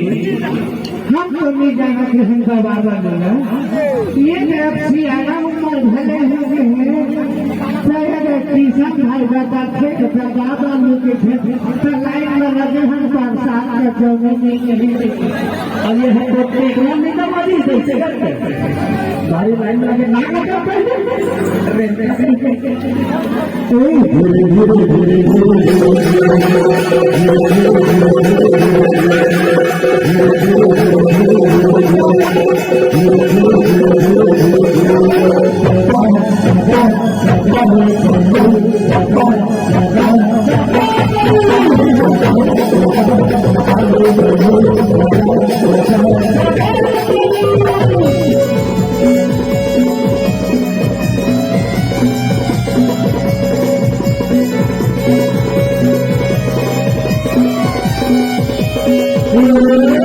हम तो नहीं जाना कृष्ण का बाबा देना ये एफसी आना उम्र भले हुए हैं किसान भाई बाबा थे बाबा लोग के लाइन में लगे हम 5 साल का जमीन नहीं और ये है तो नहीं तो मरी जैसे भाई लाइन में लगे ना लगा पहले Thank you.